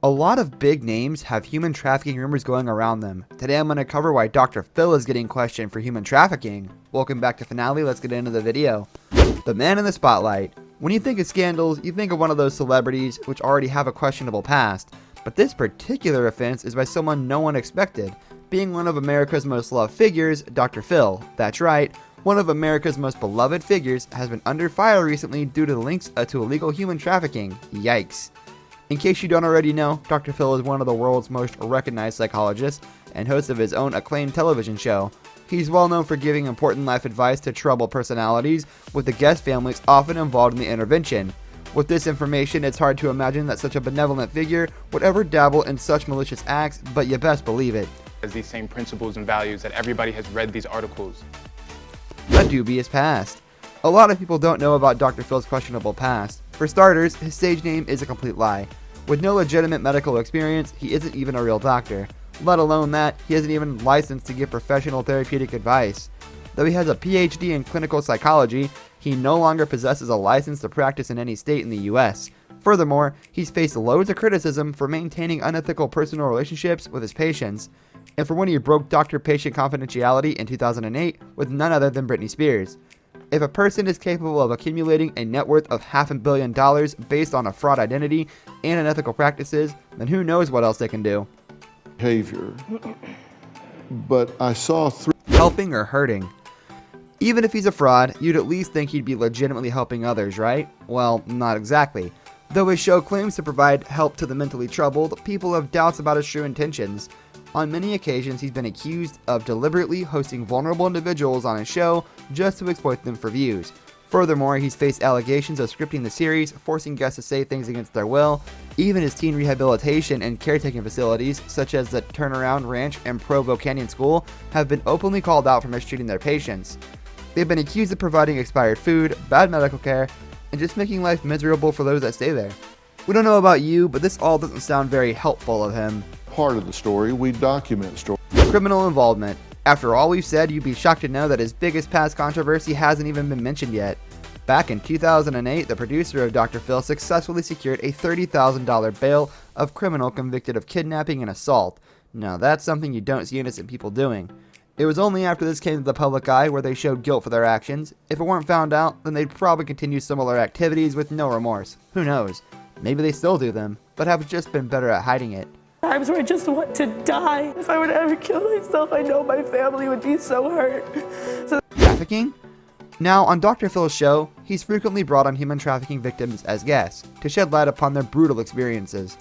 A lot of big names have human trafficking rumors going around them. Today I'm going to cover why Dr. Phil is getting questioned for human trafficking. Welcome back to Finale, let's get into the video. The man in the spotlight. When you think of scandals, you think of one of those celebrities which already have a questionable past. But this particular offense is by someone no one expected, being one of America's most loved figures, Dr. Phil. That's right, one of America's most beloved figures has been under fire recently due to the links to illegal human trafficking. Yikes. In case you don't already know, Dr. Phil is one of the world's most recognized psychologists and host of his own acclaimed television show. He's well known for giving important life advice to troubled personalities, with the guest families often involved in the intervention. With this information, it's hard to imagine that such a benevolent figure would ever dabble in such malicious acts, but you best believe it. As these same principles and values that everybody has read these articles. A dubious past. A lot of people don't know about Dr. Phil's questionable past. For starters, his stage name is a complete lie. With no legitimate medical experience, he isn't even a real doctor. Let alone that, he isn't even licensed to give professional therapeutic advice. Though he has a PhD in clinical psychology, he no longer possesses a license to practice in any state in the US. Furthermore, he's faced loads of criticism for maintaining unethical personal relationships with his patients, and for when he broke doctor-patient confidentiality in 2008 with none other than Britney Spears. If a person is capable of accumulating a net worth of $500 million based on a fraud identity and unethical practices, then who knows what else they can do. Behavior, but I saw helping or hurting. Even if he's a fraud, you'd at least think he'd be legitimately helping others, right? Well, not exactly. Though his show claims to provide help to the mentally troubled, people have doubts about his true intentions. On many occasions, he's been accused of deliberately hosting vulnerable individuals on his show just to exploit them for views. Furthermore, he's faced allegations of scripting the series, forcing guests to say things against their will. Even his teen rehabilitation and caretaking facilities, such as the Turnaround Ranch and Provo Canyon School, have been openly called out for mistreating their patients. They've been accused of providing expired food, bad medical care, and just making life miserable for those that stay there. We don't know about you, but this all doesn't sound very helpful of him. part of the story. We document story. Criminal involvement. After all we've said, you'd be shocked to know that his biggest past controversy hasn't even been mentioned yet. Back in 2008, the producer of Dr. Phil successfully secured a $30,000 bail of criminal convicted of kidnapping and assault. Now that's something you don't see innocent people doing. It was only after this came to the public eye where they showed guilt for their actions. If it weren't found out, then they'd probably continue similar activities with no remorse. Who knows? Maybe they still do them, but have just been better at hiding it. Times where I just want to die. If I were to ever kill myself, I know my family would be so hurt. Trafficking? Now, on Dr. Phil's show, he's frequently brought on human trafficking victims as guests to shed light upon their brutal experiences.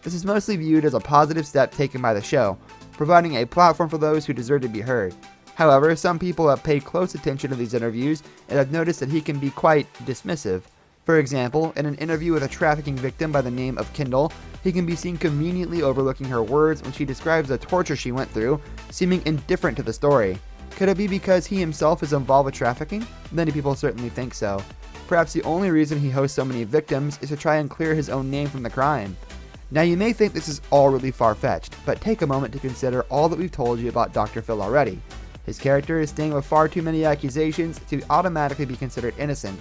This is mostly viewed as a positive step taken by the show, providing a platform for those who deserve to be heard. However, some people have paid close attention to these interviews and have noticed that he can be quite dismissive. For example, in an interview with a trafficking victim by the name of Kendall, he can be seen conveniently overlooking her words when she describes the torture she went through, seeming indifferent to the story. Could it be because he himself is involved with trafficking? Many people certainly think so. Perhaps the only reason he hosts so many victims is to try and clear his own name from the crime. Now you may think this is all really far-fetched, but take a moment to consider all that we've told you about Dr. Phil already. His character is staying with far too many accusations to automatically be considered innocent.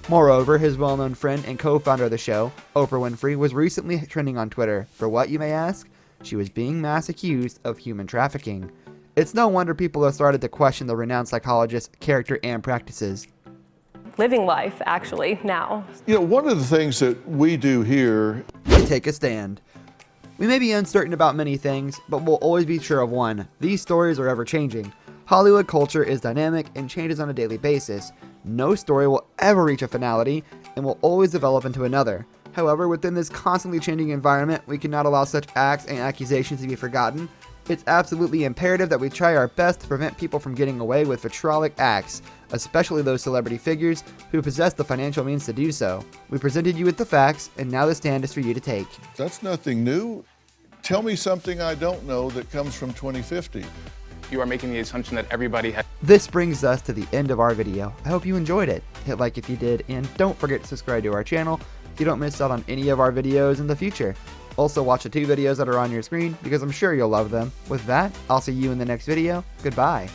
Moreover, his well-known friend and co-founder of the show, Oprah Winfrey, was recently trending on Twitter. For what, you may ask? She was being mass accused of human trafficking. It's no wonder people have started to question the renowned psychologist's character and practices. Living life, actually, now. You know, one of the things that we do here We take a stand. We may be uncertain about many things, but we'll always be sure of one. These stories are ever changing. Hollywood culture is dynamic and changes on a daily basis. No story will ever reach a finality and will always develop into another. However, within this constantly changing environment, we cannot allow such acts and accusations to be forgotten. It's absolutely imperative that we try our best to prevent people from getting away with vitriolic acts, especially those celebrity figures who possess the financial means to do so. We presented you with the facts, and now the stand is for you to take. That's nothing new. Tell me something I don't know that comes from 2050. You are making the assumption that everybody has. This brings us to the end of our video. I hope you enjoyed it. Hit like if you did, and don't forget to subscribe to our channel so you don't miss out on any of our videos in the future. Also watch the 2 videos that are on your screen because I'm sure you'll love them. With that, I'll see you in the next video. Goodbye.